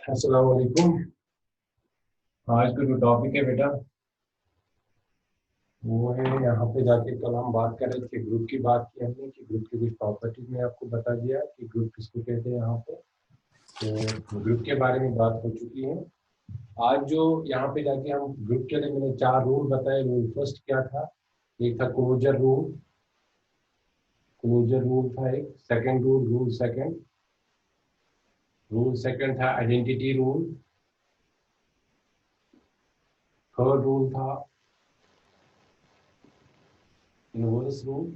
अस्सलाम वालेकुम। आज का जो टॉपिक है बेटा वो है, यहाँ पे जाके कल हम बात कर रहे थे, ग्रुप की बात की हमने कि ग्रुप की कुछ प्रॉपर्टीज में आपको बता दिया कि ग्रुप किसको कहते हैं यहाँ पे। तो ग्रुप के बारे में बात हो चुकी है। आज जो यहाँ पे जाके हम ग्रुप के लिए मैंने 4 रूल बताए। रूल फर्स्ट क्या था? एक था क्लोजर रूल। क्लोजर रूल था एक। सेकेंड रूल सेकेंड था आइडेंटिटी रूल। थर्ड रूल था inverse rule.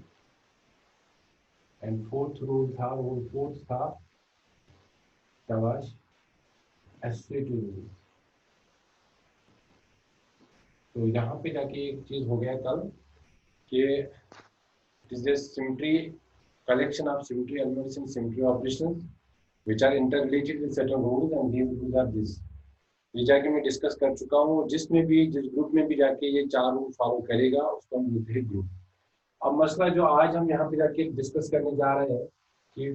And rule fourth था शाबाश एसोसिएटिव रूल। तो यहाँ पे जाके एक चीज हो गया कल कि it is a symmetry collection of symmetry elements in symmetry operations which are interrelated with certain rules and these rules are this। ये जाके मैं डिस्कस कर चुका हूँ। जिसमें भी जिस ग्रुप में भी जाके ये 4 रूल फॉलो करेगा उसको हम बोलते हैं ग्रुप। अब मसला जो आज हम यहाँ पे जाके डिस्कस करने जा रहे हैं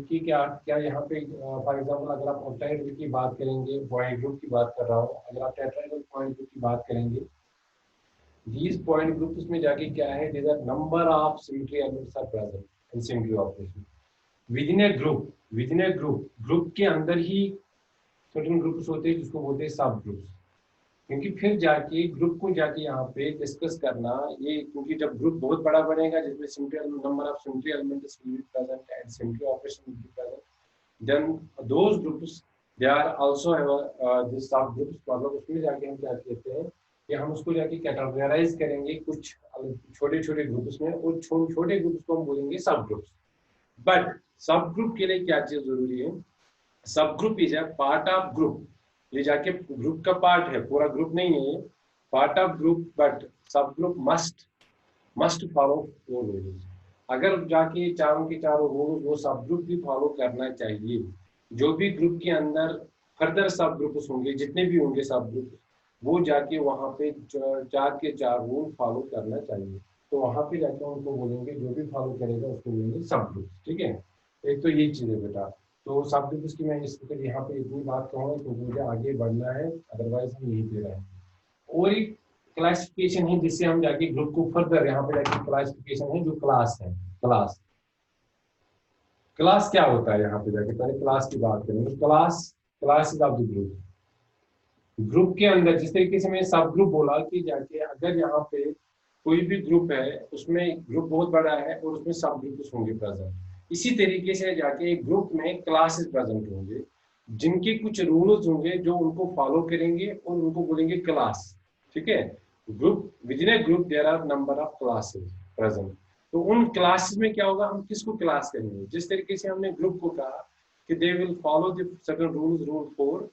कि क्या क्या यहाँ पे फॉर एग्जांपल अगर आप ऑक्टाहेड्रल की बात करेंगे, पॉइंट ग्रुप की बात कर रहा हूँ, अगर आप टेट्राहेड्रल पॉइंट ग्रुप की बात करेंगे, these point groups में जाके क्या है, there are number of symmetry elements are present in symmetry operation within a group group के अंदर ही certain groups होते हैं जिसको बोलते हैं सब ग्रुप्स। क्योंकि फिर जाके ग्रुप को जाके यहाँ पे डिस्कस करना ये, क्योंकि जब ग्रुप बहुत बड़ा बनेगा जिसमें symmetry number of symmetry elements will be present and symmetry operation will be present, then those groups they are also have this sub groups। मतलब उसमें जाके हम क्या कहते हैं कि हम उसको जाके कैटेगराइज करेंगे कुछ छोटे छोटे ग्रुप्स में, और छोटे ग्रुप्स को हम बोलेंगे सब ग्रुप्स। बट सब ग्रुप के लिए क्या चीज जरूरी है? सब group is a part of group. ये जाके ग्रुप का पार्ट है, पूरा ग्रुप नहीं है, पार्ट ऑफ ग्रुप। बट सब ग्रुप मस्ट फॉलो 4 रूल्स। अगर जाके चारों के चारों रूल्स वो सब ग्रुप भी फॉलो करना चाहिए। जो भी ग्रुप के अंदर फर्दर सब ग्रुप्स होंगे, जितने भी होंगे सब ग्रुप, वो जाके वहां पे 4 के 4 रूल फॉलो करना चाहिए। तो वहां पे जाके उनको बोलेंगे, जो भी फॉलो करेगा उसको बोलेंगे सब ग्रुप। ठीक है, एक तो यही चीज है बेटा। तो सब ग्रुप्स की मैं इस यहाँ पे इतनी बात कहूँगा तो मुझे आगे बढ़ना है, अदरवाइज हम यही पे रहेंगे। और एक क्लासिफिकेशन है जिससे हम जाके ग्रुप को फर्दर यहाँ पे जाके क्लासिफिकेशन है जो क्लास है। क्लास क्या होता है? यहाँ पे जाके पहले क्लास की बात करेंगे। क्लासेस ऑफ द ग्रुप के अंदर, जिस तरीके से मैंने सब ग्रुप बोला कि जाके अगर यहाँ पे कोई भी ग्रुप है, उसमें ग्रुप बहुत बड़ा है और उसमें सब ग्रुप्स होंगे प्रेजेंट, इसी तरीके से जाके एक ग्रुप में क्लासेस प्रेजेंट होंगे जिनके कुछ रूल्स होंगे जो उनको फॉलो करेंगे और उनको बोलेंगे क्लास। ठीक है, group within a group there are number of classes present. तो उन क्लासेस में क्या होगा, हम किसको क्लास करेंगे? जिस तरीके से हमने ग्रुप को कहा कि they will follow the certain rules, rule 4,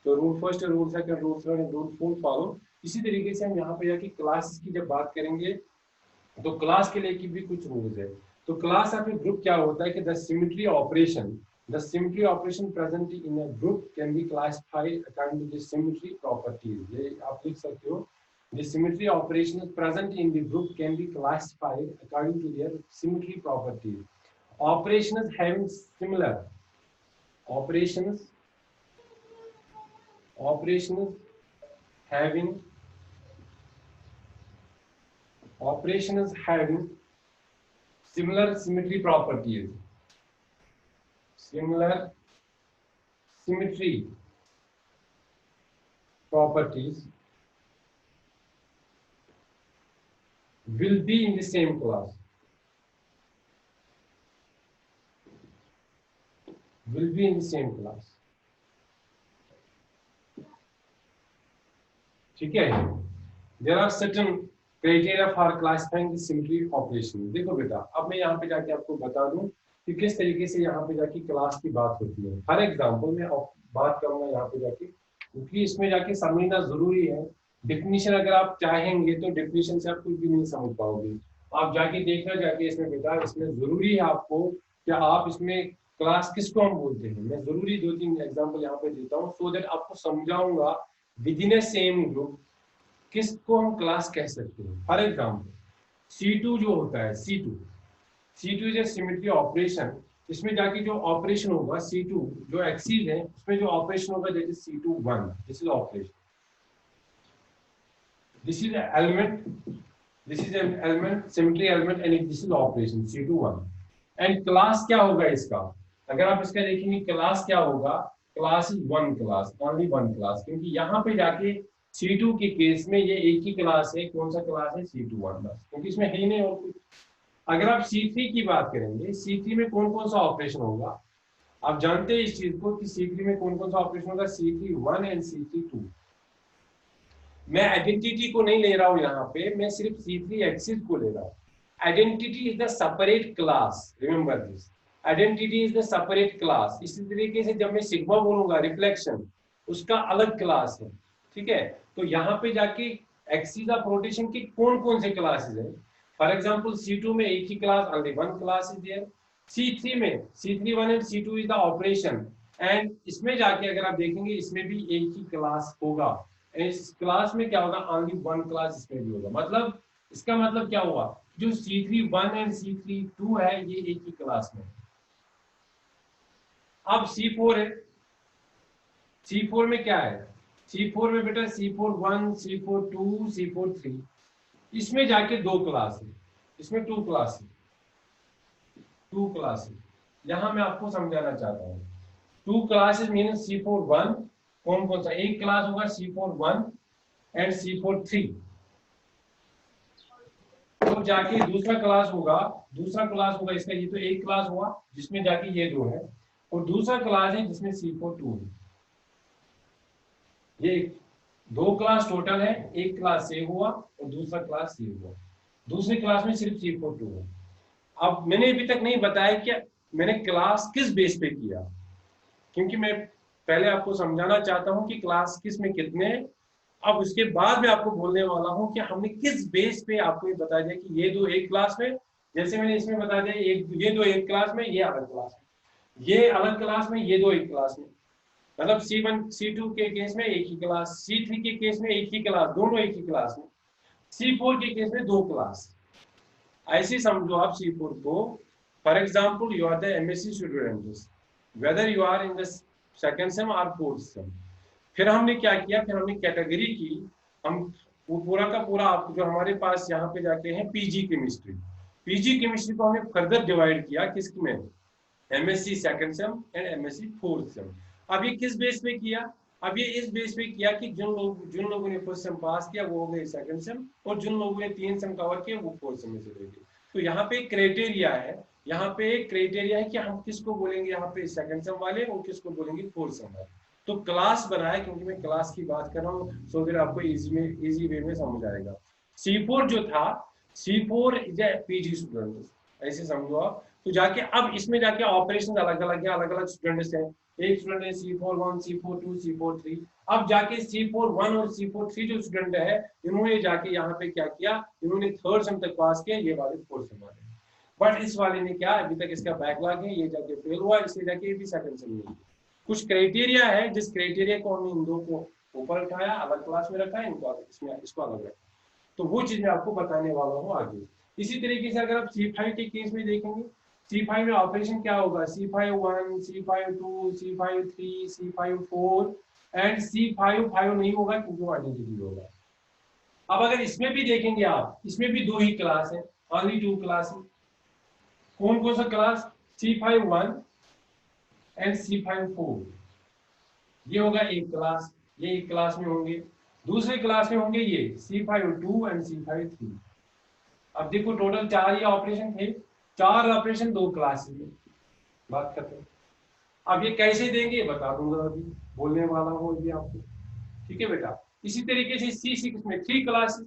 तो rule first, rule second, rule third and rule fourth follow. इसी तरीके से हम यहाँ पे जाके क्लास की जब बात करेंगे तो क्लास के लिए की भी कुछ रूल्स है। तो क्लास ऑफ ए ग्रुप क्या होता है कि the symmetry operation present in a group can be classified according to the symmetry properties. ये आप लिख सकते हो, the symmetry operations present in the group can be classified according to their symmetry properties। operations having similar operations having similar symmetry properties will be in the same class। ठीक है, there are certain criteria for classifying the symmetry operation। देखो बेटा, अब मैं यहाँ पे जाके आपको बता दूं कि किस तरीके से यहाँ पे जाके क्लास की बात होती है। फॉर एग्जांपल मैं बात करूंगा यहाँ पे जाके, क्योंकि इसमें जाके समझना जरूरी है। डेफिनेशन अगर आप चाहेंगे तो डेफिनेशन से आप कुछ भी नहीं समझ पाओगे। आप जाके देखना जाके इसमें बेटा, इसमें जरूरी है आपको कि आप इसमें क्लास किसको हम बोलते हैं। मैं जरूरी 2-3 एग्जाम्पल यहाँ पे देता हूँ सो दैट आपको समझाऊंगा with in A same group किसको हम क्लास कह सकते हैं। फॉर एग्जाम्पल C2 जो होता है, C2 is a symmetry operation इसमें जाके जो ऑपरेशन होगा C2 जो एक्सिस है उसमें जो ऑपरेशन होगा that is C21, this is operation, this is element, this is an element symmetry element and this is operation C21 and class क्या होगा इसका, अगर आप इसका देखेंगे क्लास क्या होगा, class is one class, only one class, क्योंकि यहाँ पे जाके C2 के केस में ये एक ही क्लास है, कौन सा क्लास है C21 बस, क्योंकि इसमें है ही नहीं और कुछ। अगर आप C3 की बात करेंगे, C3 में कौन कौन सा ऑपरेशन होगा, आप जानते हैं इस चीज को कि C3 में कौन कौन सा ऑपरेशन होगा, C31 एंड C32। मैं आइडेंटिटी को नहीं ले रहा हूं यहाँ पे, मैं सिर्फ C3 एक्सिस को ले रहा हूँ। Identity is the separate class, remember this, identity is the separate class. इसी तरीके से जब मैं सिग्मा बोलूंगा रिफ्लेक्शन, उसका अलग क्लास है, ठीक है। तो यहाँ पे जाके एक्सिस ऑफ रोटेशन के कौन कौन से क्लासेस है, फॉर एग्जांपल C2 में एक ही class, only one class is there. C3 में C31 and C2 is the operation, and इसमें जाके अगर आप देखेंगे इसमें भी एक ही क्लास होगा, इस क्लास में क्या होगा, ओनली वन क्लास इसमें भी होगा। मतलब इसका मतलब क्या हुआ, जो C31 एंड C32 है ये एक ही क्लास में है। अब C4 है, C4 में क्या है, C4 में बेटा C41, C42, C43, इसमें जाके दो क्लास है, इसमें टू क्लास है, टू क्लास है। यहां मैं आपको समझाना चाहता हूं, टू क्लासेस मीन C41 कौन कौन सा, एक क्लास होगा C41 एंड C43, तो जाके दूसरा क्लास होगा, दूसरा क्लास होगा इसका, ये तो एक क्लास हुआ जिसमें जाके ये दो है, और दूसरा क्लास है जिसमें C42 है। ये दो क्लास टोटल है, एक क्लास सेव हुआ और दूसरा क्लास सेव हुआ, दूसरी क्लास में सिर्फ C42 है। अब मैंने अभी तक नहीं बताया कि मैंने क्लास किस बेस पे किया, क्योंकि मैं पहले आपको समझाना चाहता हूं कि क्लास किस में कितने, अब उसके बाद मैं आपको बोलने वाला हूं कि हमने किस बेस पे आपको ये बता दिया कि ये दो एक क्लास में, जैसे मैंने इसमें बता दिया एक, ये दो एक क्लास में, ये अलग क्लास में, ये अलग क्लास में, ये दो एक क्लास में, मतलब C1 C2 के केस में एक ही क्लास, C3 के केस में एक ही क्लास, दोनों एक ही क्लास में, C4 के केस में दो क्लास। ऐसे समझो आप C4 को, for example you are the MSc student, whether you are in the second sem और फोर्थ सेम, फिर हमने क्या किया, फिर हमने कैटेगरी की, हम वो पूरा का पूरा आपको जो हमारे पास यहाँ पे जाके हैं पीजी केमिस्ट्री, पीजी केमिस्ट्री को हमने फर्दर डिवाइड किया किसमें, MSc second same and MSc fourth same. अब ये किस बेस पे किया, अब ये इस बेस पे किया कि जिन लोगों ने फर्स्ट सेम पास किया वो हो गए सेकंड सेम, और जिन लोगों ने तीन सेम कवर किया वो फोर्थ सेम में चले गए। तो यहाँ पे क्राइटेरिया है, यहाँ पे क्राइटेरिया है कि हम किसको बोलेंगे यहाँ पे सेकंड सेम वाले और किसको बोलेंगे फोर्थ सेम वाले। तो क्लास बनाया, क्योंकि मैं क्लास की बात कर रहा हूँ, सो फिर आपको इजी वे में समझ आएगा। C4 जो था, C4 is a PG student, ऐसे समझो आप। तो जाके अब इसमें जाके ऑपरेशन अलग अलग है, अलग अलग स्टूडेंट्स हैं, एक स्टूडेंट है C41, C42, C43। अब जाके C41 और C43 जो स्टूडेंट है, इन्होंने जाके यहाँ पे क्या किया, इन्होंने थर्ड सेम तक पास किया, ये वाले फोर्थ सेम वाले, बट इस वाले ने क्या, अभी तक इसका बैकलॉग है, ये जाके फेल हुआ, इसलिए जाके ये भी सेकंड सेम में। कुछ क्राइटेरिया है, जिस क्राइटेरिया को हमने इन दो को ऊपर उठाया, अलग क्लास में रखा है, इनको इसमें इसको अलग रखा, तो वो चीज मैं आपको बताने वाला हूँ आगे। इसी तरीके से अगर आप C5 के केस में देखेंगे, C5 में ऑपरेशन क्या होगा, C51, C52, C53, C54 and C55 नहीं होगा क्योंकि वो आइडेंटिटी होगा। अब अगर इसमें भी देखेंगे आप, इसमें भी दो ही क्लास है, ओनली टू क्लास है। कौन कौन सा क्लास, C51 एंड C54, ये होगा एक क्लास, ये एक क्लास में होंगे। दूसरे क्लास में होंगे ये C52 एंड C53। अब देखो टोटल चार ये ऑपरेशन थे, चार ऑपरेशन दो क्लास में, बात करते हैं। अब ये कैसे देंगे बता दूंगा, अभी बोलने वाला हूँ अभी आपको, ठीक है बेटा। इसी तरीके से C6 में थ्री क्लासेस,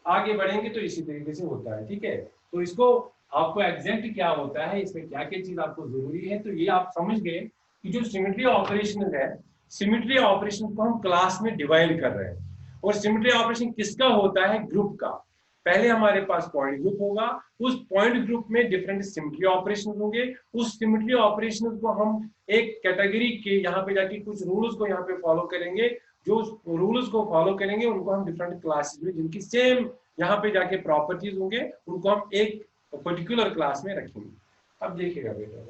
आगे बढ़ेंगे तो इसी तरीके से होता है, ठीक है। तो इसको आपको एग्जैक्ट क्या होता है, इसमें क्या क्या चीज आपको जरूरी है, तो ये आप समझ गए कि जो सिमेट्री ऑपरेशन है, सिमेट्री ऑपरेशन को हम क्लास में डिवाइड कर रहे हैं, और सिमेट्री ऑपरेशन किसका होता है, ग्रुप का। पहले हमारे पास पॉइंट ग्रुप होगा, उस पॉइंट ग्रुप में डिफरेंट सिमेट्री ऑपरेशन होंगे, उस सिमेट्री ऑपरेशन को हम एक कैटेगरी के यहाँ पे जाके कुछ रूल्स को यहाँ पे फॉलो करेंगे, जो रूल्स को फॉलो करेंगे उनको हम डिफरेंट क्लासेस में, जिनकी सेम यहाँ पे जाके प्रॉपर्टीज होंगे, उनको हम एक पर्टिकुलर क्लास में रखेंगे। अब देखिएगा बेटा,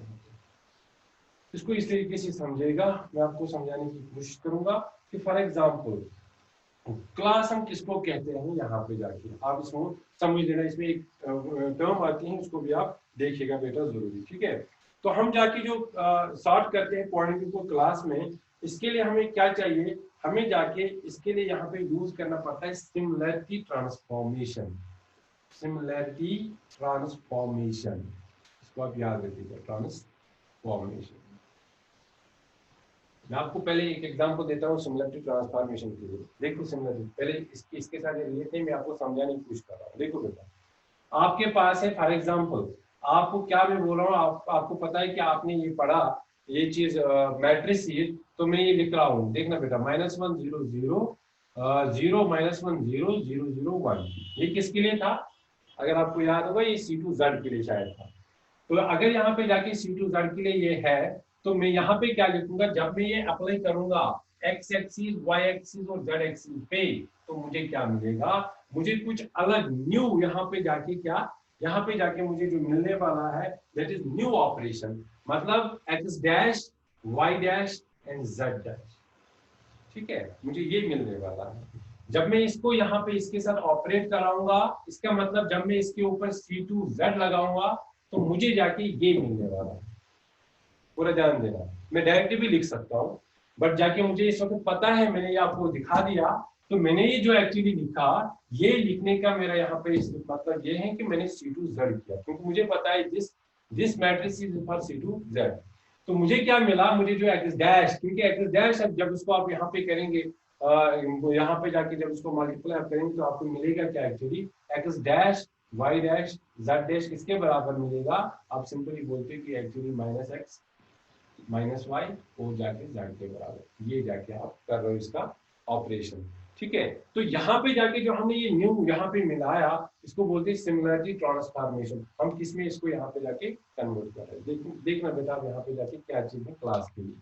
इसको इस तरीके से समझेगा, मैं आपको समझाने की कोशिश करूंगा कि फॉर एग्जाम्पल क्लास हम किसको कहते हैं, यहाँ पे जाके आप इसको समझ लेना, इसमें एक टर्म आती है, उसको भी आप देखिएगा बेटा जरूरी, ठीक है। तो हम जाके जो सॉर्ट करते हैं क्वांटिटी को क्लास में, इसके लिए हमें क्या चाहिए, हमें जाके इसके लिए यहाँ पे यूज करना पड़ता है सिमिलरिटी ट्रांसफॉर्मेशन। सिमिलरिटी ट्रांसफॉर्मेशन, इसको आप याद रखिएगा, ट्रांसफॉर्मेशन। मैं आपको पहले एक एग्जांपल देता हूँ सिमिलरिटी ट्रांसफॉर्मेशन के लिए। देखो सिमिलरिटी पहले इसके साथ रिलेट है, मैं आपको समझाने की कोशिश कर रहा हूँ। देखो बेटा, आपके पास है फॉर एग्जांपल, आपको क्या मैं बोल रहा हूँ, आपको पता है कि आपने ये पढ़ा, ये चीज मैट्रिक्स ये, तो मैं ये लिख रहा हूँ, देखना बेटा, -1 0 0 0 -1 0 0 0 1, ये किसके लिए था, अगर आपको याद होगा ये C2Z के लिए शायद था। तो अगर यहाँ पे जाके C2Z के लिए ये है, तो मैं यहाँ पे क्या लिखूंगा, जब मैं ये अप्लाई करूंगा x एक्सिस, y एक्सिस और z एक्सिस पे, तो मुझे क्या मिलेगा, मुझे कुछ अलग न्यू यहाँ पे जाके क्या, यहाँ पे जाके मुझे जो मिलने वाला है दैट इज न्यू ऑपरेशन, मतलब x dash, y dash and z dash, ठीक है, मुझे ये मिलने वाला है। जब मैं इसको यहाँ पे इसके साथ ऑपरेट कराऊंगा, इसका मतलब जब मैं इसके ऊपर C2Z लगाऊंगा, तो मुझे जाके ये मिलने वाला है। पूरा ध्यान देना, मैं डायरेक्टली भी लिख सकता हूँ, बट जाके मुझे इस वक्त पता है, मैंने ये आपको दिखा दिया, तो मैंने ये जो एक्चुअली लिखा, ये लिखने का मेरा यहाँ पे मतलब ये है कि मैंने C2Z किया, क्योंकि मुझे पता है this matrix is for C2Z। तो मुझे क्या मिला, मुझे जो एक्स डैश, क्योंकि एक्स डैश जब उसको आप यहाँ पे करेंगे, यहाँ पे जाके जब उसको मल्टीप्लाई आप करेंगे, तो आपको मिलेगा क्या, actually X dash, Y dash, Z dash किसके बराबर मिलेगा, आप सिंपली बोलते हैं कि एक्चुअली -x -y और जाके z के बराबर, ये जाके आप कर रहे हो इसका ऑपरेशन, ठीक है। तो यहाँ पे जाके जो हमने ये न्यू यहाँ पे मिलाया, इसको बोलते हैं सिमिलरिटी ट्रांसफॉर्मेशन। हम किसमें इसको यहाँ पे जाके कन्वर्ट कर रहे हैं, देखना बेटा आप यहाँ पे जाके क्या चीज है क्लास के लिए।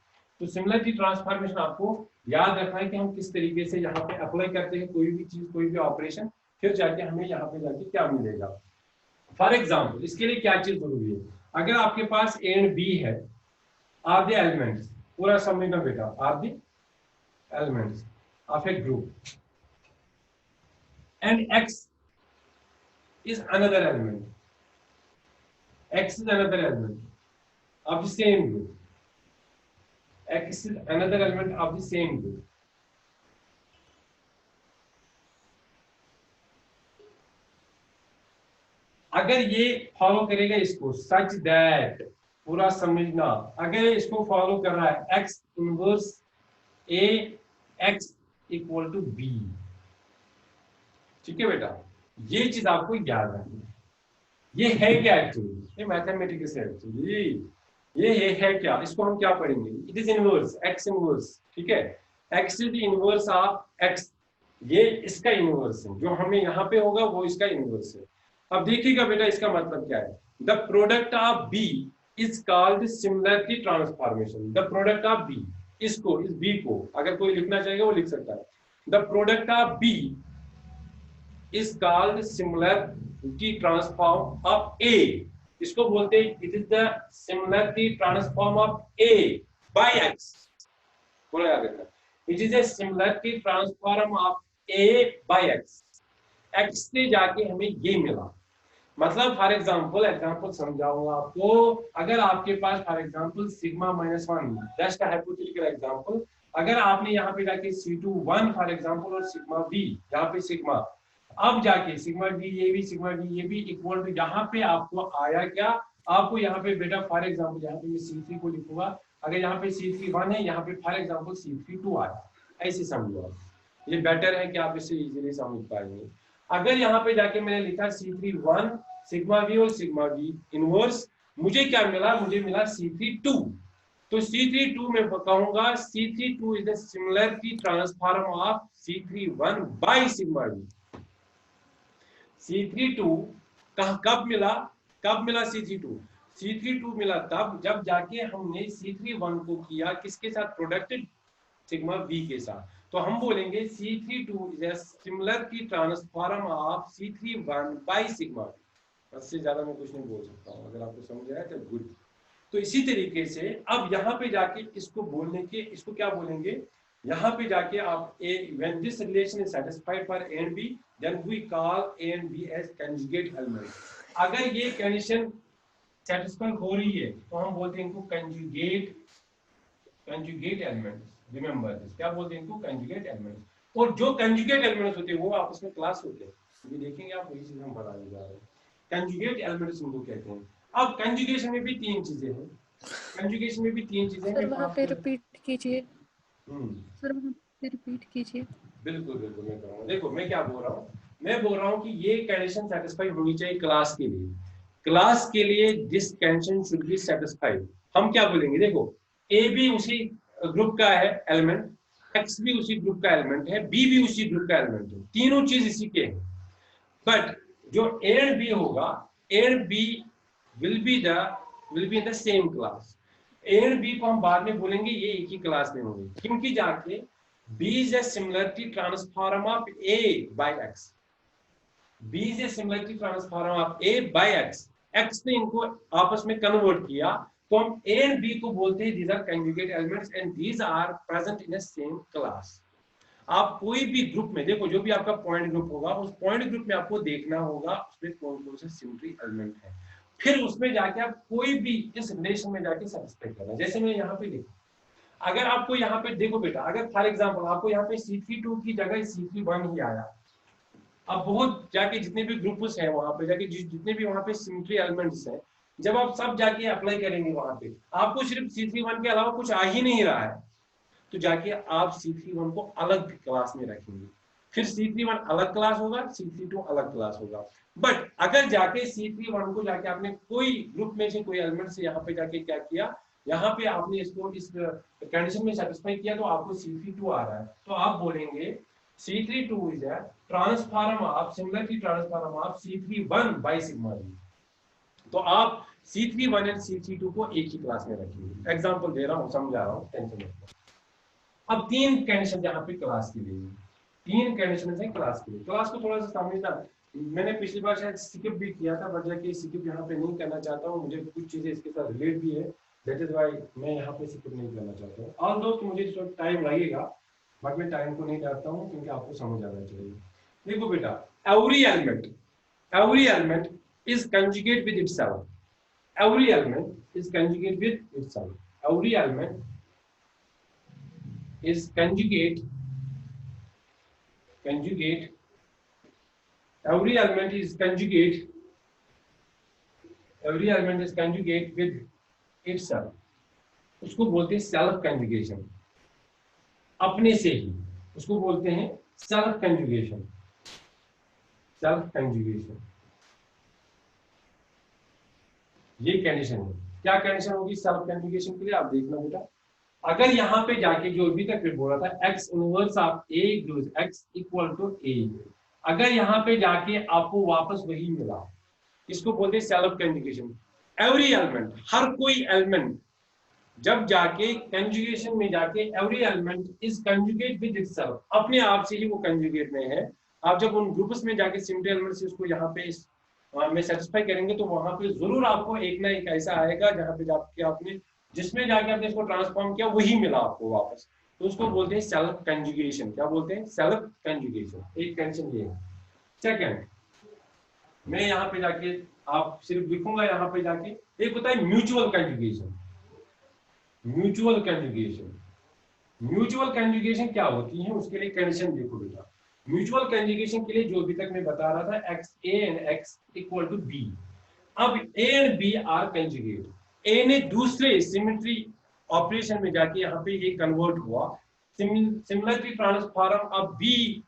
तो सिमिलरिटी ट्रांसफॉर्मेशन आपको याद रखना है कि हम किस तरीके से यहाँ पे अप्लाई करते हैं कोई भी चीज, कोई भी ऑपरेशन, फिर जाके हमें यहाँ पे जाके क्या मिलेगा। फॉर एग्जाम्पल इसके लिए क्या चीज जरूरी है, अगर आपके पास ए एंड बी है, are the elements, पूरा समझना बेटा, are the elements of a group and x is another element, x is another element of the same group, x is another element of the same group. अगर ये follow करेगा इसको such that, पूरा समझना, अगर इसको फॉलो कर रहा है x inverse a x equal to b, ठीक है बेटा, ये चीज आपको याद रखनी है। ये है क्या एक्चुअली, ये मैथमेटिक्स है एक्चुअली, ये है क्या, इसको हम क्या पढ़ेंगे, it is inverse, x inverse, ठीक है, x is the inverse of x, ये इसका इनवर्स है, जो हमें यहाँ पे होगा वो इसका इनवर्स है। अब देखिएगा बेटा इसका मतलब क्या है, the product of b is called similarity transformation, the product of b, इसको, इस b को अगर कोई लिखना चाहेगा वो लिख सकता है, the product of b is called similarity transform of a, इसको बोलते हैं it is the similarity transform of a by x, बोला याद रखना, it is a similarity transform of a by x, x से जाके हमें ये मिला, मतलब फॉर एग्जांपल समझाऊंगा आपको, अगर आपके पास for example sigma -1, just a hypothetical example, अगर आपने यहाँ पे जाके C2 1 फॉर एग्जांपल और सिग्मा v, यहाँ पे सिग्मा, अब जाके सिग्मा v ये भी इक्वल टू, यहाँ पे आपको आया क्या, आपको यहाँ पे बेटा फॉर एग्जांपल यहाँ पे मैं C3 को लिखूंगा, अगर यहाँ पे C3 1 है, यहाँ पे फॉर एग्जांपल C3 2 आया, ऐसे समझो आप, ये बेटर है कि आप इसे इजीली समझ पाएंगे। अगर यहाँ पे जाके मैंने लिखा C3 1 सिग्मा v और सिग्मा v इनवर्स, मुझे क्या मिला, मुझे मिला C3 2, तो C3 2 में कहूंगा C3 2 is the similarity transform of C3 1 by sigma v। C3 2 कब मिला, C3 2, C3 2 मिला तब जब जाके हमने C3 1 को किया किसके साथ, प्रोडक्ट सिग्मा v के साथ, तो हम बोलेंगे C3 2 is a similarity transform of C3 1 by sigma v। इससे ज्यादा मैं कुछ नहीं बोल सकता हूँ, अगर आपको समझ आया तो गुड। तो इसी तरीके से अब यहाँ पे जाके इसको बोलने के, इसको क्या बोलेंगे, यहाँ पे जाके आप when this relation is satisfied for A and B, then we call A and B as conjugate elements. अगर ये कंडीशन सेटिस्फाई हो रही है तो हम बोलते हैं इनको कंजुगेट एलिमेंट्स. रिमेंबर दिस, क्या बोलते हैं इनको, कंजुगेट एलिमेंट्स. और जो कंजुगेट एलिमेंट्स होते हैं वो आपस में क्लास होते हैं, ये देखेंगे आप, वही चीज हम बताने जा रहे हैं. कंजुगेट एलिमेंट्स इनको कहते हैं. अब कंजुगेशन में भी तीन चीजें हैं, कंजुगेशन में भी तीन चीजें हैं. सर वहाँ पे रिपीट कीजिए. सर वहाँ पे रिपीट कीजिए. बिल्कुल बिल्कुल मैं करूँगा. देखो मैं क्या बोल रहा हूँ, मैं बोल रहा हूँ कि ये कंडीशन सेटिस्फाई होनी चाहिए क्लास के लिए. क्लास के लिए this condition should be satisfied. हम क्या बोलेंगे, देखो ए भी उसी ग्रुप का है एलिमेंट, एक्स भी उसी ग्रुप का एलिमेंट है, बी भी उसी ग्रुप का एलिमेंट है, तीनों चीज इसी के हैं. बट जो ए एंड बी होगा, A and B will be in the same class. A and B को हम बाद में बोलेंगे ये एक ही क्लास में होंगे, क्योंकि जाके B is a similarity transform of A by X. B is a similarity transform of A by X. X ने इनको आपस में कन्वर्ट किया, तो हम A and B को बोलते हैं these are conjugate elements and these are present in a same class. आप कोई भी ग्रुप में देखो, जो भी आपका पॉइंट ग्रुप होगा, उस पॉइंट ग्रुप में आपको देखना होगा उसमें कौन कौन से सिमेट्री एलिमेंट है, फिर उसमें जाके आप कोई भी इस रिलेशन में जाके सब्सट्रैक्ट करना. जैसे मैं यहाँ पे लिखूं, अगर आपको यहाँ पे देखो बेटा, अगर फॉर एग्जांपल आपको यहाँ पे C32 की जगह C31 ही आया, अब बहुत जाके जितने भी ग्रुप्स हैं वहां पे जाके जितने भी वहां पे सिमेट्री एलिमेंट्स हैं, जब आप सब जाके अप्लाई करेंगे वहां पे, आपको सिर्फ C31 के अलावा कुछ आ ही नहीं रहा है, तो जाके आप C31 को अलग क्लास में रखेंगे, फिर C31 अलग क्लास होगा, C32 अलग क्लास होगा. बट अगर जाके C31 को जाके आपने कोई ग्रुप में से कोई एलिमेंट से यहाँ पे जाके क्या किया, यहाँ पे आपने इसको इस कंडीशन में सेटिस्फाई किया, तो आपको C32 आ रहा है, तो आप बोलेंगे C32 is a transform of similarity transform of C31 by sigma B. तो आप C31 एंड C32 को एक ही क्लास में रखेंगे. एग्जांपल दे रहा हूँ, समझा रहा हूँ, टेंशन मत लो. अब तीन कंडीशन यहाँ पे क्लास के लिए, तीन कंडीशन है क्लास के लिए. क्लास को थोड़ा सा समझना, मैंने पिछली बार शायद स्किप भी किया था, बट जाके स्किप यहाँ पे नहीं करना चाहता हूँ, मुझे कुछ चीजें इसके साथ रिलेट भी है, दैट इज व्हाई मैं यहाँ पे स्किप नहीं करना चाहता हूँ. ऑल्दो कि मुझे थोड़ा टाइम लगेगा, बट मैं टाइम को नहीं डालता हूँ क्योंकि आपको समझ आना चाहिए. देखो बेटा, every element is conjugate with itself. Every element is conjugate with itself. Every element is conjugate every element is conjugate with itself. उसको बोलते हैं सेल्फ कंजुगेशन, अपने से ही, उसको बोलते हैं सेल्फ कंजुगेशन. ये कंडीशन है. क्या कंडीशन होगी सेल्फ कंजुगेशन के लिए, आप देखना बेटा. अगर यहाँ पे जाके जो अभी तक बोला था x inverse of a gives x equal to a, अगर यहाँ पे जाके आपको वापस वही मिला, इसको बोलते हैं सेल्फ कंजुगेशन. एवरी एलिमेंट, हर कोई एलिमेंट जब जाके कंजुगेशन में जाके every element is conjugate with itself, अपने आप से ही वो कंजुगेट में है. आप जब उन ग्रुप्स में जाके सिमिलर एलिमेंट से उसको यहाँ पे इस में सेटिस्फाई करेंगे, तो वहां पे जरूर आपको एक ना एक ऐसा आएगा जहाँ पे जाके आपने जिसमें जाके आपने इसको ट्रांसफॉर्म किया वही मिला आपको वापस, तो उसको बोलते हैं सेल्फ कंजुगेशन. क्या बोलते हैं, सेल्फ कंजुगेशन. एक कंडीशन ये है. सेकंड, मैं यहाँ पे जाके आप सिर्फ लिखूंगा यहाँ पे जाके, एक होता है म्यूचुअल कंजुगेशन. म्यूचुअल कंजुगेशन क्या होती है, उसके लिए कंडीशन देखो बेटा. म्यूचुअल कंजुगेशन के लिए जो अभी तक मैं बता रहा था, X A and X equal to B. अब A and B are conjugate. A ने दूसरे सिमेट्री ऑपरेशन में जाके यहाँ पे ये कन्वर्ट हुआ, सिमिलरिटी ट्रांसफॉर्म ऑफ बी,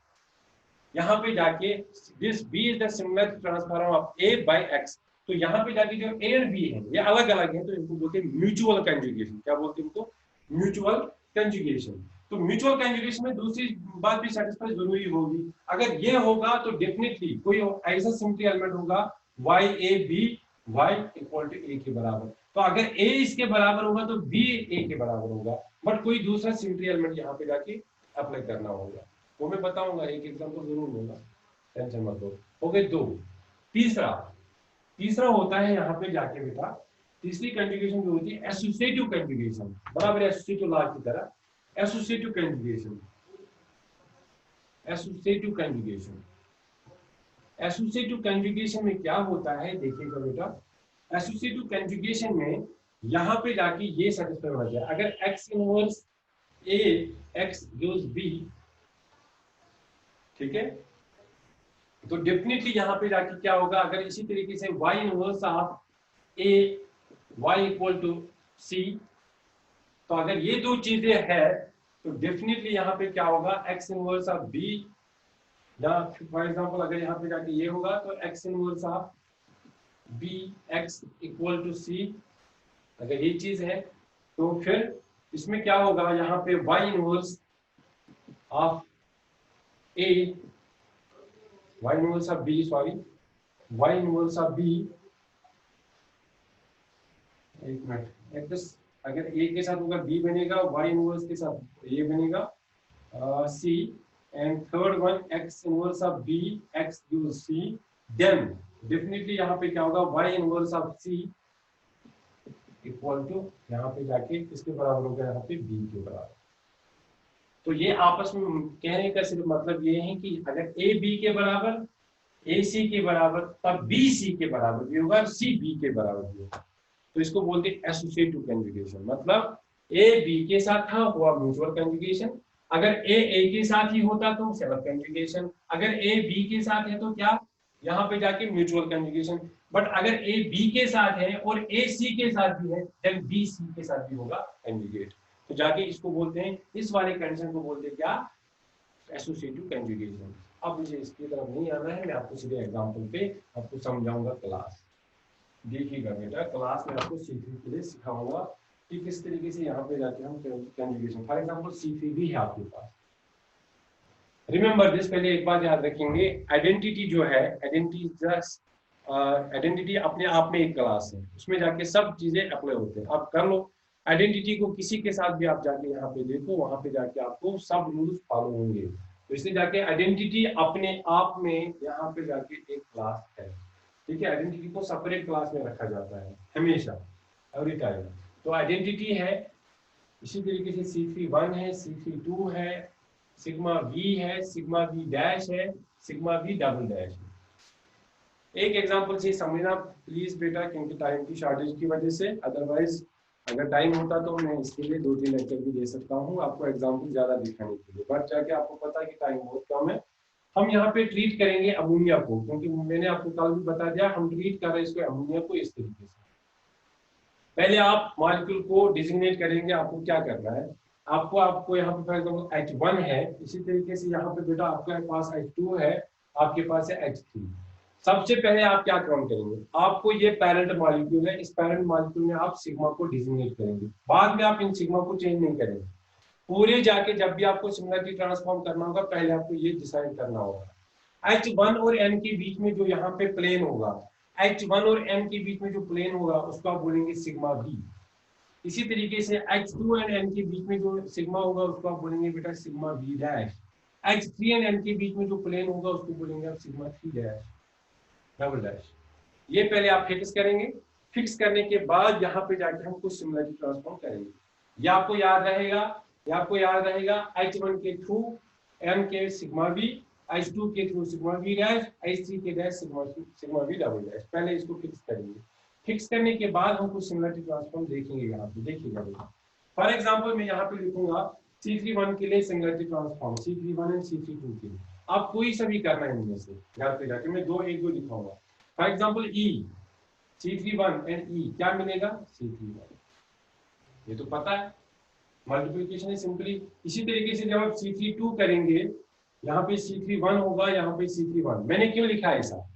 यहाँ पे जाके this B is the similarity transform of A by X. तो यहाँ पे जाके जो ए एंड बी है ये अलग अलग है, तो इनको बोलते हैं म्यूचुअल कंजुगेशन. क्या बोलते हैं इनको, म्यूचुअल कंजुगेशन. तो म्यूचुअल कंजुगेशन में दूसरी बात भी सेटिस्फाई जरूरी होगी. अगर ये होगा तो डेफिनेटली कोई ऐसा सिमेट्री एलिमेंट होगा Y A B, Y equal to A के बराबर. तो अगर a इसके बराबर होगा तो b a के बराबर होगा, बट कोई दूसरा सिमेट्री एलिमेंट यहाँ पे जाके अप्लाई करना होगा, वो मैं बताऊंगा, एक एग्जांपल जरूर दूंगा, टेंशन मत लो. हो गए दो. तीसरा होता है यहाँ पे जाके बेटा, तीसरी कंजुगेशन जो होती है एसोसिएटिव कंजुगेशन, बराबर एसोसिएटिव लॉ की तरह, associative conjugation. Associative conjugation, associative conjugation में क्या होता है देखिएगा बेटा, एसोसिएटिव कंजुगेशन में यहाँ पे जाके ये सेटिस्फाई हो जाए, अगर x inverse a x gives b, ठीक है, तो डेफिनेटली यहाँ पे जाके क्या होगा, अगर इसी तरीके से y inverse of a y equal to c, तो अगर ये दो चीजें है तो डेफिनेटली यहाँ पे क्या होगा, x इनवर्स ऑफ b, या फॉर एग्जांपल अगर यहाँ पे जाके ये होगा तो x inverse of b x equal to c, अगर ये चीज है तो फिर इसमें क्या होगा, यहाँ पे y inverse of a, y inverse of b, sorry y inverse of b, एक मिनट एडजस्ट, अगर a के साथ होगा b बनेगा, y इनवर्स के साथ a बनेगा c, and third one x inverse of b x gives c, then definitely यहाँ पे क्या होगा, y inverse of c equal to यहाँ पे जाके किसके बराबर होगा, यहाँ पे b के बराबर। तो ये आपस में कहने का सिर्फ मतलब ये है कि अगर a b के बराबर, a c के बराबर, तब b c के बराबर भी होगा और c b के बराबर भी होगा। तो इसको बोलते हैं एसोसिएटिव कंजुगेशन, मतलब a b के साथ था हुआ म्यूचुअल कंजुगेशन, अगर a के साथ ही होता तो सेल्फ कंजुगेशन, अगर a b के साथ है तो क्या, यहाँ पे जाके म्यूचुअल कंजुगेशन, बट अगर a b के साथ है और a c के साथ भी है, देन b c के साथ भी होगा कंजुगेट। तो जाके इसको बोलते हैं, इस वाले कंडीशन को बोलते हैं क्या, एसोसिएटिव कंजुगेशन। अब मुझे इसकी तरफ नहीं आना है, मैं आपको सीधे एग्जांपल पे आपको समझाऊंगा क्लास। देखिएगा बेटा, क्लास में आपको C3 के लिए सिखाऊंगा कि किस तरीके से यहाँ पे जाके हम कंजुगेशन, फॉर एग्जांपल C3 भी है आपके पास। रिमेंबर दिस, पहले एक बात याद रखेंगे, आइडेंटिटी जो है, आइडेंटिटी अपने आप में एक क्लास है, उसमें जाके सब चीजें अप्लाई होते हैं। आप कर लो आइडेंटिटी को, किसी के साथ भी आप जाके यहाँ पे देखो, वहां पे जाके आपको सब रूल्स फॉलो होंगे। तो इसलिए जाके आइडेंटिटी अपने आप में यहाँ पे जाके एक क्लास है, ठीक है। आइडेंटिटी को सेपरेट क्लास में रखा जाता है हमेशा, एवरी टाइम। तो आइडेंटिटी है, इसी तरीके से C3 1 है, C3 2 है, सिग्मा V है, सिग्मा V डैश है, सिग्मा V डबल डैश है। एक एग्जांपल से समझना प्लीज बेटा, क्योंकि टाइम की शॉर्टेज की वजह से, अदरवाइज अगर टाइम होता तो मैं इसके लिए 2-3 लेक्चर भी दे सकता हूँ आपको एग्जांपल ज्यादा दिखाने के लिए, बट जाके आपको पता है कि टाइम बहुत कम है। हम यहाँ पे ट्रीट करेंगे अमोनिया को, क्योंकि मैंने आपको कल भी बता दिया, हम ट्रीट कर रहे हैं इसको अमोनिया को इस तरीके से। पहले आप मॉलिक्यूल को डिजिग्नेट करेंगे, आपको क्या करना है, आपको यहाँ पे फॉर एग्जांपल H1 है, इसी तरीके से यहाँ पे बेटा आपके पास H2 है, आपके पास है H3। सबसे पहले आप क्या काम करेंगे, आपको ये पैरेंट मॉलिक्यूल है, इस पैरेंट मॉलिक्यूल में आप सिग्मा को डिजिग्नेट करेंगे, बाद में आप इन सिग्मा को चेंज नहीं करेंगे। पूरे जाके जब भी आपको सिमिलरिटी ट्रांसफॉर्म करना होगा, पहले आपको ये डिसाइड करना होगा H1 और N के बीच में जो यहाँ पे प्लेन होगा, H1 और N के बीच में जो प्लेन होगा उसको आप बोलेंगे सिग्मा V। इसी तरीके से H2 एंड N के बीच में जो सिग्मा होगा उसको आप बोलेंगे बेटा sigma V dash. H3 and N के बीच में जो प्लेन होगा उसको बोलेंगे आप सिग्मा 3 डैश डबल डैश। ये पहले आप फिक्स करेंगे, फिक्स करने के बाद यहाँ पे जाके हम कुछ सिमिलरिटी ट्रांसफॉर्म करेंगे। ये आपको याद रहेगा, H1 के थ्रू N के सिग्मा V, H2 के through sigma V dash, H3 के dash sigma V double dash. पहले इसको फिक्स करेंगे, फिक्स करने के बाद हम कुछ सिमिलरिटी ट्रांसफॉर्म देखेंगे। यहाँ पे देखिएगा बेटा, फॉर एग्जांपल मैं यहाँ पे लिखूंगा C31 के लिए similarity transform, C31 and C32 के लिए। आप कोई सा भी करना है इनमें से, घर पे जाके मैं एक दो लिखाऊंगा। For example E, C31 and E क्या मिलेगा, C31। ये तो पता है, मल्टीप्लिकेशन है सिंपली। इसी तरीके से जब आप C32 करेंगे, यहाँ पे C31 होगा, यहाँ पे C31। मैंने क्यों लिखा है ऐसा,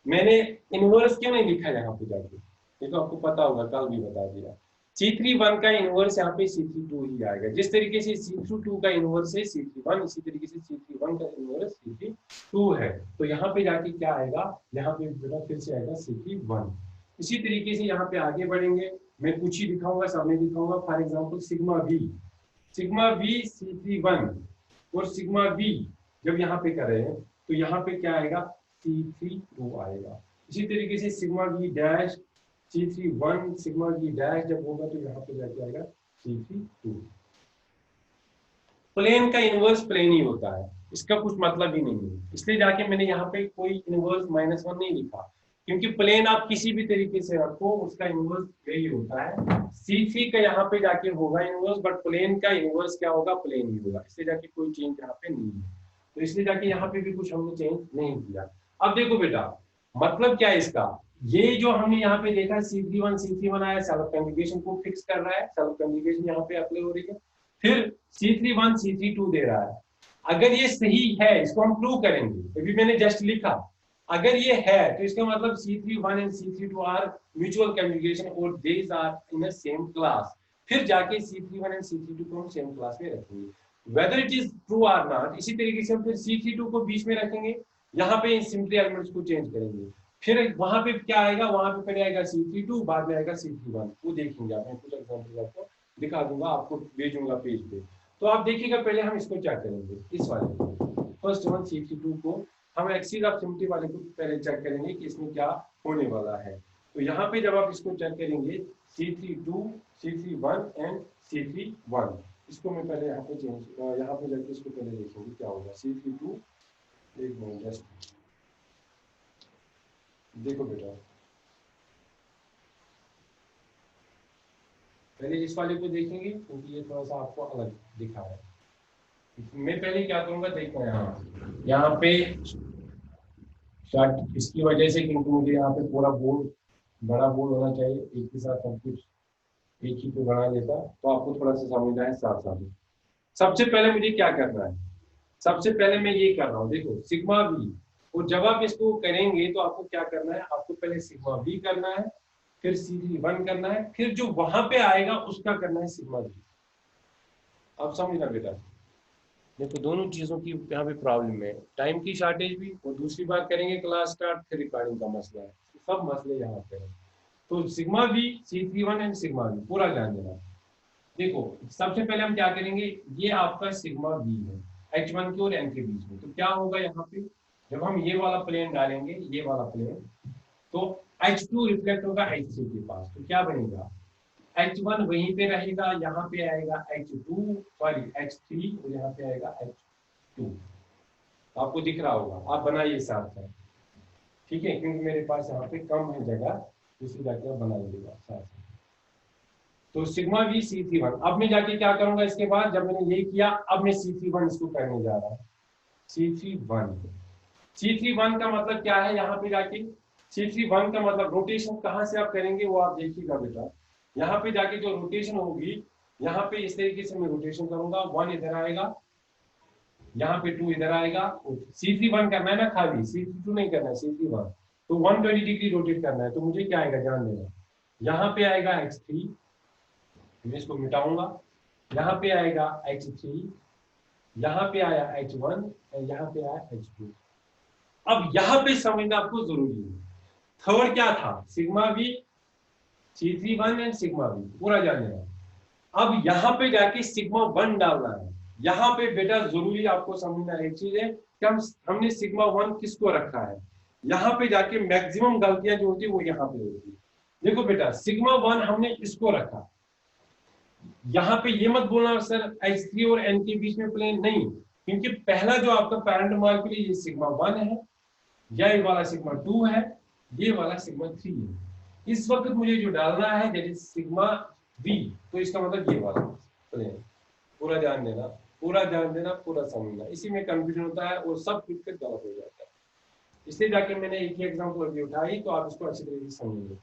मैंने इनवर्स क्यों नहीं लिखा यहाँ पे जाके, ये तो आपको पता होगा, कल भी बता दिया। C31 का इनवर्स यहाँ पे C32 ही आएगा। जिस तरीके से C32 का इनवर्स है C31, इसी तरीके से C31 का इनवर्स C32 है। तो यहाँ पे जाके क्या आएगा, यहाँ पे फिर से आएगा C31। इसी तरीके से यहाँ पे आगे बढ़ेंगे, मैं कुछ ही दिखाऊंगा, सब में दिखाऊंगा। For example sigma V C31 और सिग्मा V जब यहाँ पे कर रहे हैं तो यहाँ पे क्या आएगा, C32 आएगा। इसी तरीके से sigma V dash C31 sigma V dash जब होगा तो यहाँ पे जाके आएगा C32। प्लेन का इनवर्स प्लेन ही होता है, इसका कुछ मतलब ही नहीं है, इसलिए जाके मैंने यहाँ पे कोई इनवर्स -1 नहीं लिखा, क्योंकि प्लेन आप किसी भी तरीके से रखो उसका इनवर्स यही होता है। C3 का यहाँ पे जाके होगा इनवर्स, बट प्लेन का इनवर्स क्या होगा, प्लेन ही होगा, इसलिए जाके कोई चेंज यहाँ पे नहीं है, तो इसलिए जाके यहाँ पे भी कुछ हमने चेंज नहीं किया। अब देखो बेटा मतलब क्या है इसका, ये जो हमने यहाँ पे देखा C31 आया, सेल्फ कॉन्जुगेशन को फिक्स कर रहा है, सेल्फ कॉन्जुगेशन यहाँ पे अप्लाई हो रही है, फिर C31 C32 दे रहा है। अगर ये सही है इसको हम प्रूव करेंगे, अभी मैंने जस्ट लिखा, अगर ये है तो इसका मतलब C31 and C32 are mutual conjugation और these are in a same class, फिर जाके C31 एंड C32 को हम सेम क्लास में रखेंगे, वेदर इट इज ट्रू और नॉट। इसी तरीके से हम फिर C32 को बीच में रखेंगे, यहाँ पे सिंपली एलिमेंट्स को चेंज करेंगे, फिर वहां पे क्या आएगा, वहां पे पहले आएगा C32 बाद में आएगा C31, वो देखेंगे आप, मैं कुछ एग्जांपल आपको दिखा दूंगा, आपको भेजूंगा पेज पे, तो आप देखिएगा। पहले हम इसको चेक करेंगे, इस वाले को फर्स्ट वन C32 को हम एक्सिस ऑफ सिमेट्री वाले को पहले चेक करेंगे कि इसमें क्या होने वाला है। तो यहाँ पे जब आप इसको चेक करेंगे C32 C31 एंड C31, इसको मैं पहले यहाँ पे चेंज, यहाँ पे जाके इसको पहले देखेंगे क्या होगा। C32 एक मिनट जस्ट देखो बेटा, पहले इस वाले को देखेंगे क्योंकि ये थोड़ा सा आपको अलग दिखा है। मैं पहले क्या करूंगा, देखना यहाँ पे शायद इसकी वजह से, क्योंकि मुझे यहाँ पे पूरा बोर्ड बड़ा बोर्ड होना चाहिए, एक के साथ सब कुछ एक ही पे बना लेता तो आपको थोड़ा सा समझना है साथ साथ। सबसे पहले मुझे क्या करना है, सबसे पहले मैं ये कर रहा हूँ, देखो सिग्मा V, और जब आप इसको करेंगे तो आपको क्या करना है, आपको पहले सिग्मा V करना है, फिर C31 करना है, फिर जो वहां पे आएगा उसका करना है सिग्मा V। अब समझना बेटा, देखो दोनों चीजों की यहाँ पे प्रॉब्लम है, टाइम की शॉर्टेज भी, और दूसरी बात करेंगे क्लास स्टार्ट, फिर रिकॉर्डिंग का मसला है, सब मसले यहाँ पे है। तो sigma V C31 and sigma V पूरा ध्यान देना। देखो सबसे पहले हम क्या करेंगे, ये आपका सिग्मा V है H1 के और N के बीच में, तो क्या होगा यहाँ पे, जब हम ये वाला प्लेन डालेंगे, ये वाला प्लेन, तो H2 रिफ्लेक्ट होगा H3 के पास, तो क्या बनेगा, H1 वहीं पे रहेगा, यहाँ पे आएगा H2 सॉरी H3 और यहाँ पे आएगा H2, आपको दिख रहा होगा, आप बनाइए साथ साथ, ठीक है, क्योंकि मेरे पास यहाँ पे कम है जगह, इसी जाके आप बनाइएगा साथ साथ। तो सिग्मा V C31, अब मैं जाके क्या करूंगा इसके बाद, जब मैंने ये किया, अब मैं C31 इसको करने जा रहा हूँ। C31 का मतलब क्या है, यहाँ पे जाके C31 का मतलब रोटेशन कहाँ से आप करेंगे वो आप देखिएगा बेटा, यहाँ पे जाके जो रोटेशन होगी, यहाँ पे इस तरीके से मैं रोटेशन करूंगा, 1 इधर आएगा, यहाँ पे 2 इधर आएगा, C31 करना है ना खाली, C32 नहीं करना है, C31, तो 120 डिग्री रोटेट करना है, तो मुझे क्या आएगा ध्यान देना, यहाँ पे आएगा H3, मैं इसको मिटाऊंगा, यहाँ पे आएगा H3, यहाँ पे आया H1 और यहाँ पे आया H2। अब यहाँ पे समझना आपको जरूरी है, थर्ड क्या था, sigma V C31 and sigma V पूरा जान लेना। अब यहाँ पे जाके सिग्मा 1 डालना है, यहाँ पे बेटा जरूरी आपको समझना एक चीज है कि हमने सिग्मा 1 किसको रखा है, यहाँ पे जाके मैक्सिमम गलतियां जो होती है वो यहाँ पे होती है। देखो बेटा सिग्मा 1 हमने इसको रखा, यहाँ पे ये मत बोलना सर H3 और N के बीच में प्लेन नहीं, क्योंकि पहला जो आपका पैरेंट मॉलिक्यूल ये सिग्मा 1 है, ये वाला सिग्मा 2 है, ये वाला सिग्मा 3 है, इस वक्त मुझे जो डालना है दैट इज सिग्मा V, तो इसका मतलब ये वाला प्लेन, पूरा ध्यान देना, पूरा ध्यान देना, पूरा समझना, इसी में कंफ्यूजन होता है और सब कुछ गलत हो जाता है, इसलिए जाके मैंने एक ही एग्जांपल अभी उठाई तो आप इसको अच्छी तरीके से समझेंगे।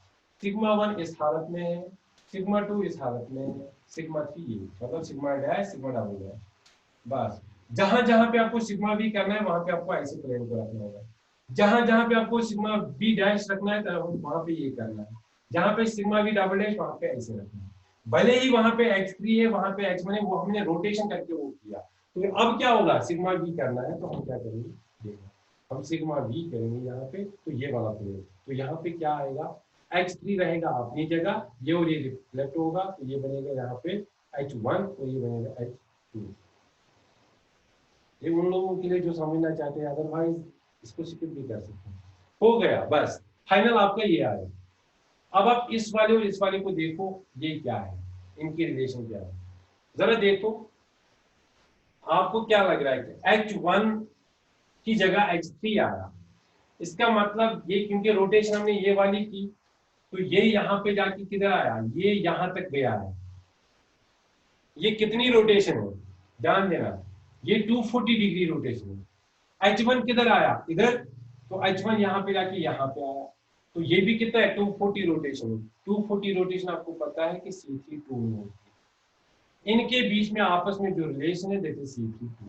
सिग्मा 1 इस हालत में है, सिग्मा 2 इस हालत में है, सिग्मा 3 मतलब sigma dash sigma double dash, बस जहां जहां पे आपको सिग्मा V करना है वहां पे आपको ऐसे प्लेन को रखना होगा, जहां जहां पे आपको सिग्मा V डैश रखना है तो वहां पे ये करना है, जहां पे सिग्मा V डबल डैश वहां पे ऐसे रखना है, भले ही वहां पे H3 है वहां पे H1 है, वो हमने रोटेशन करके वो किया, तो अब क्या होगा, सिग्मा V करना है तो हम क्या करेंगे, देखो हम सिग्मा V करेंगे यहाँ पे, तो ये वाला प्लेन, तो यहाँ पे क्या आएगा, H3 रहेगा अपनी जगह, ये और ये रिफ्लेक्ट होगा, तो ये बनेगा यहाँ पे H1 और ये बनेगा H2। ये उन लोगों के लिए जो समझना चाहते हैं, अदरवाइज इसको स्किप भी कर सकते हैं। हो गया बस, फाइनल आपका ये आएगा, अब आप इस वाले और इस वाले को देखो, ये क्या है, इनकी रिलेशन क्या है, जरा देखो आपको क्या लग रहा है कि H1 की जगह H3 आया, इसका मतलब ये क्योंकि रोटेशन हमने ये वाली की, तो ये यहाँ पे जाके किधर आया, ये यहां तक गया है। ये कितनी रोटेशन है, ध्यान देना, ये 240 डिग्री रोटेशन है। H1 किधर आया, इधर, तो H1 यहाँ पे जाके यहाँ पे आया, तो ये भी कितना है, 240 रोटेशन। 240 रोटेशन आपको पता है कि C32 में होती है। इनके बीच में आपस में जो रिलेशन है, दैट इज C32।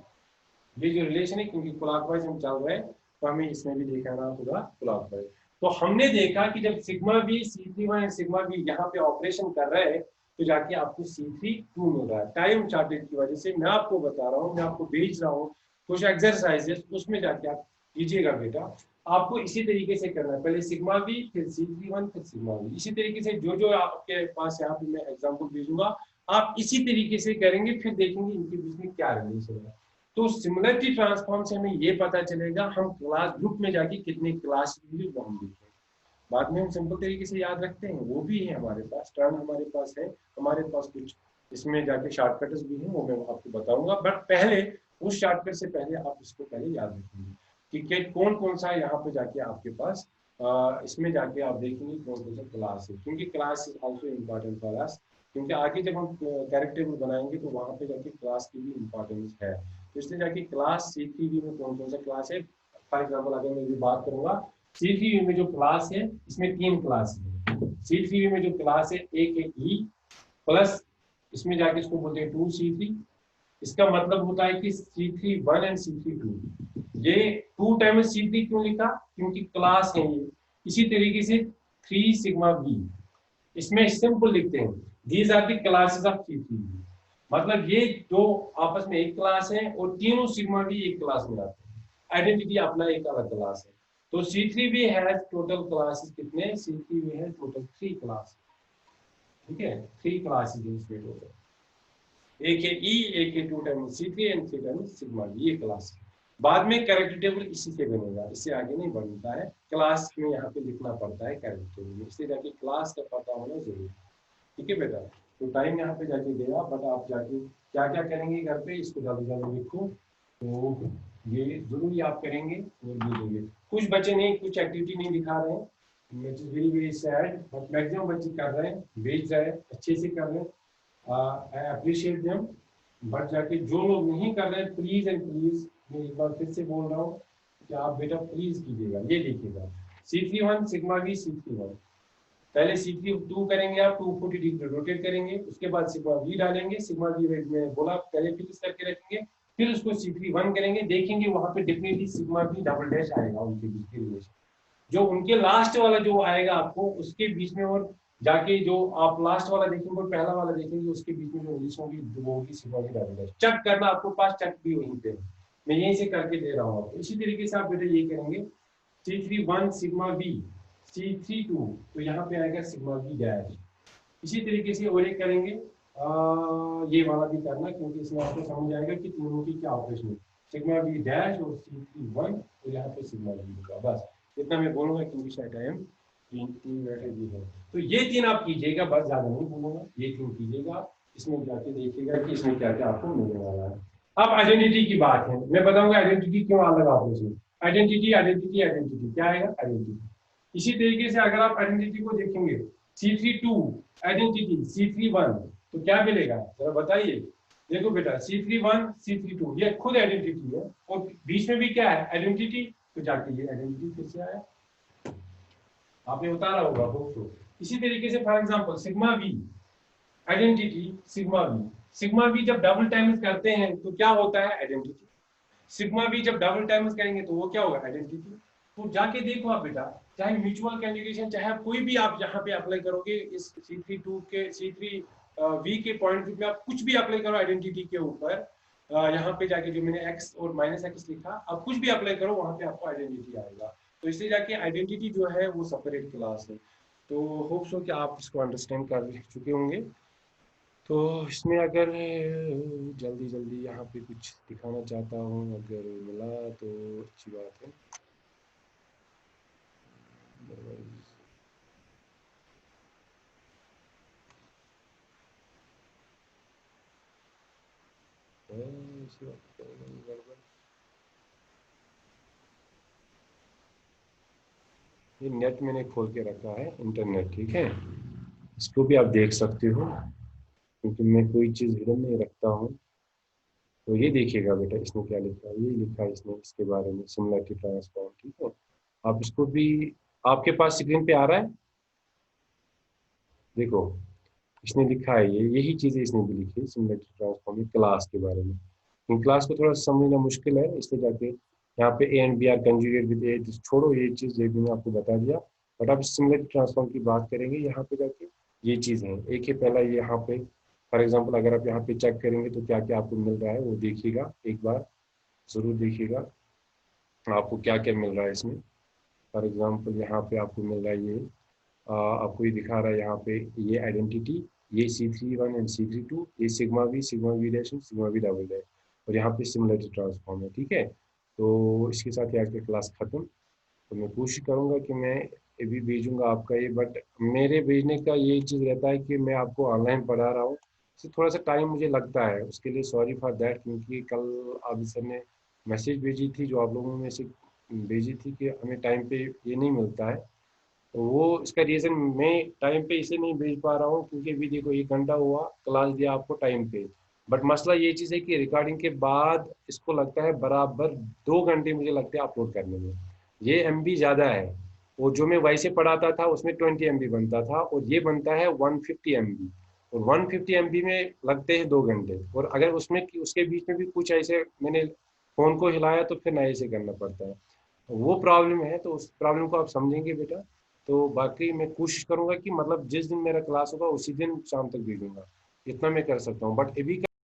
ये जो रिलेशन है, क्योंकि क्लॉकवाइज हम चल रहे हैं, तो हमें इसमें भी देखना होगा क्लॉकवाइज। तो हमने देखा कि जब sigma B C31 and sigma B यहाँ पे ऑपरेशन कर रहे हैं, तो जाके आपको C32 मिल रहा है। टाइम चार्टेड की वजह से मैं आपको बता रहा हूँ, मैं आपको भेज रहा हूँ कुछ एक्सरसाइजेस, उसमें जाके आप कीजिएगा बेटा। आपको इसी तरीके से करना है, पहले सिग्मा बी, फिर C31, फिर सिग्मा बी। इसी तरीके से जो जो आपके पास यहाँ पे मैं एग्जाम्पल भेजूंगा, आप इसी तरीके से करेंगे, फिर देखेंगे इनके बीच में क्या रिलेशन है। तो सिमिलरिटी ट्रांसफॉर्म से हमें ये पता चलेगा हम क्लास ग्रुप में जाके कितने क्लास लेंगे वो हम देखेंगे। बाद में हम सिंपल तरीके से याद रखते हैं, वो भी है हमारे पास, टर्म हमारे पास है, हमारे पास कुछ इसमें जाके शॉर्टकट्स भी हैं, वो मैं आपको बताऊंगा। बट पहले उस शॉर्टकट से पहले आप इसको पहले याद रखेंगे कि कौन कौन सा यहाँ पे जाके आपके पास इसमें जाके आप देखेंगे कौन कौन सा क्लास है, क्योंकि class is also important for us. क्योंकि आगे जब हम कैरेक्टर बनाएंगे तो वहां पे जाके क्लास की भी इम्पोर्टेंस है। तो इसलिए जाके क्लास C3 में कौन कौन सा क्लास है, फॉर एग्जाम्पल अगर मैं बात करूंगा C3 में जो क्लास है, इसमें 3 क्लास है। C3 में जो क्लास है, एक है E प्लस, इसमें जाके इसको बोलते हैं 2C3। इसका मतलब होता है कि C31 एंड C32। ये 2 टाइम्स C3 क्यों लिखा, क्योंकि क्लास है ये। इसी तरीके से 3 सिग्मा बी, इसमें सिंपल लिखते हैं, these are the classes of C3। मतलब ये दो आपस में एक क्लास है और तीनों सिग्मा भी एक क्लास में आते हैं। आइडेंटिटी अपना एक अलग क्लास है। तो C3 भी हैज टोटल क्लासेस कितने, C3 भी है टोटल 3 क्लास। ठीक है, 3 क्लासेस इसमें टोटल, एक है E, एक है 2 times C3 and 3 times sigma B, ये क्लास है। बाद में कैरेक्टर टेबल इसी से बनेगा, इससे आगे नहीं बनता है। क्लास में यहाँ पे लिखना पड़ता है कैरेक्टर टेबल में, इसलिए जाके क्लास का पता होना जरूरी है। ठीक है बेटा, तो टाइम यहाँ पे जाके गया, बट आप जाके क्या क्या करेंगे घर पे, इसको जल्दी जल्दी लिखो। तो ये जरूरी आप करेंगे और भेजेंगे। कुछ बच्चे नहीं, कुछ एक्टिविटी नहीं दिखा रहे हैं, which is very very sad, but maximum बच्चे कर रहे हैं, भेज रहे हैं, अच्छे से कर रहे हैं। I appreciate them. बट जाके जो लोग नहीं कर रहे हैं, प्लीज एंड प्लीज, मैं एक बार फिर से बोल रहा हूँ कि आप बेटा प्लीज कीजिएगा। ये देखिएगा, C31 सिग्मा बी C31, पहले C32 करेंगे आप, 240 डिग्री रोटेट करेंगे, उसके बाद सिग्मा बी डालेंगे, सिग्मा बी में बोला पहले फिक्स करके रखेंगे, फिर उसको C31 करेंगे, देखेंगे वहां पे definitely sigma B double dash आएगा उनके बीच की रिलेशन। जो उनके लास्ट वाला जो आएगा आपको उसके बीच में, और जाके जो आप लास्ट वाला देखेंगे और पहला वाला देखेंगे, उसके बीच में जो रिलेशन होगी वो होगी sigma B double dash. Check करना, आपको पास चेक भी वहीं पे, मैं यहीं से करके दे रहा हूँ आपको। इसी तरीके से आप बेटा ये करेंगे, C31 सिग्मा बी, C32 तो यहाँ पे आएगा सिग्मा बी डैश। इसी तरीके से और एक करेंगे, ये वाला भी करना, क्योंकि इसमें आपको समझ आएगा कि तीनों की क्या ऑपरेशन है। सिग्मा बी डैश और C31 और यहाँ पे सिग्मा बी होगा, बस इतना मैं बोलूंगा, क्योंकि शायद टाइम तीन तीन बैठे भी है। तो ये 3 आप कीजिएगा, बस ज्यादा नहीं बोलूंगा, ये 3 कीजिएगा। इसमें जाके देखिएगा कि इसमें क्या क्या आपको मिलने वाला है। अब आइडेंटिटी की बात है, मैं बताऊंगा आइडेंटिटी क्यों अलग ऑपरेशन। आइडेंटिटी आइडेंटिटी आइडेंटिटी क्या आएगा, आइडेंटिटी। इसी तरीके से अगर आप आइडेंटिटी को देखेंगे, C32 आइडेंटिटी C31, तो क्या मिलेगा जरा बताइए। देखो बेटा, C31 C32 ये खुद आइडेंटिटी है, और बीच में भी क्या है, आइडेंटिटी। तो जाके ये आइडेंटिटी फिर से आया, आपने उतारा होगा बुक को। इसी तरीके से for example sigma B identity, sigma B जब डबल टाइम्स करते हैं तो क्या होता है, आइडेंटिटी। सिग्मा बी जब डबल टाइम्स करेंगे तो वो क्या होगा, आइडेंटिटी। तो जाके देखो आप बेटा, चाहे म्यूचुअल कैंडिडेशन, चाहे कोई भी आप यहाँ पे अप्लाई करोगे, इस C32 के C3 वी के पॉइंट में आप कुछ भी अप्लाई करो आइडेंटिटी के ऊपर, यहाँ पे जाके जो मैंने x और -x लिखा, अब कुछ भी अप्लाई करो वहां पे आपको आइडेंटिटी आएगा। तो इसलिए जाके आइडेंटिटी जो है वो सेपरेट क्लास है। तो होप सो कि आप इसको अंडरस्टैंड कर चुके होंगे। तो इसमें अगर जल्दी जल्दी यहाँ पे कुछ दिखाना चाहता हूँ, अगर मिला तो अच्छी बात है। इसी वक्त गड़बड़। ये नेट मैंने खोल के रखा है, इंटरनेट, ठीक है, इसको भी आप देख सकते हो, क्योंकि मैं कोई चीज़ हिडन नहीं रखता हूँ। तो ये देखिएगा बेटा, इसने क्या लिखा है, ये लिखा है इसने इसके बारे में, सिमिलरिटी ट्रांसफॉर्म, ठीक है। आप इसको भी, आपके पास स्क्रीन पे आ रहा है, देखो इसने लिखा है, ये यही चीज़ें इसने भी लिखी है सिमिलरिटी ट्रांसफॉर्म क्लास के बारे में। इन क्लास को थोड़ा समझना मुश्किल है, इसलिए जाके यहाँ पे A and B are conjugate with A, छोड़ो ये चीज़, ये भी मैं आपको बता दिया। बट आप सिमिलरिटी ट्रांसफॉर्म की बात करेंगे यहाँ पे जाके, ये चीज़ है। एक ही पहला ये यहाँ पे फॉर एग्जाम्पल अगर आप यहाँ पे चेक करेंगे तो क्या क्या आपको मिल रहा है वो देखिएगा, एक बार ज़रूर देखिएगा आपको क्या क्या मिल रहा है इसमें। फॉर एग्जाम्पल यहाँ पे आपको मिल रहा है ये, आपको ये दिखा रहा है यहाँ पे, ये आइडेंटिटी, ये C31 एंड C32, ये sigma we dash and sigma we double dash, और यहाँ पे सिमिलरिटी ट्रांसफॉर्म है, ठीक है। तो इसके साथ ही आज की क्लास खत्म। तो मैं कोशिश करूँगा कि मैं अभी भेजूँगा आपका ये, बट मेरे भेजने का ये चीज़ रहता है कि मैं आपको ऑनलाइन पढ़ा रहा हूँ, इससे थोड़ा सा टाइम मुझे लगता है, उसके लिए सॉरी फॉर दैट, क्योंकि कल आदि सर ने मैसेज भेजी थी, जो आप लोगों में से भेजी थी कि हमें टाइम पे ये नहीं मिलता है। तो वो इसका रीज़न मैं टाइम पे इसे नहीं भेज पा रहा हूँ, क्योंकि अभी देखो 1 घंटा हुआ क्लास दिया आपको टाइम पे, बट मसला ये चीज़ है कि रिकॉर्डिंग के बाद इसको लगता है बराबर 2 घंटे मुझे लगते हैं अपलोड करने में। ये MB ज़्यादा है, वो जो मैं वैसे पढ़ाता था उसमें 20 MB बनता था, और ये बनता है 150 MB, और 150 MB में लगते हैं 2 घंटे, और अगर उसमें उसके बीच में भी कुछ ऐसे मैंने फ़ोन को हिलाया तो फिर नए से करना पड़ता है। वो प्रॉब्लम है, तो उस प्रॉब्लम को आप समझेंगे बेटा। तो बाकी मैं कोशिश करूंगा कि मतलब जिस दिन मेरा क्लास होगा उसी दिन शाम तक भेजूंगा, इतना मैं कर सकता हूँ, बट अभी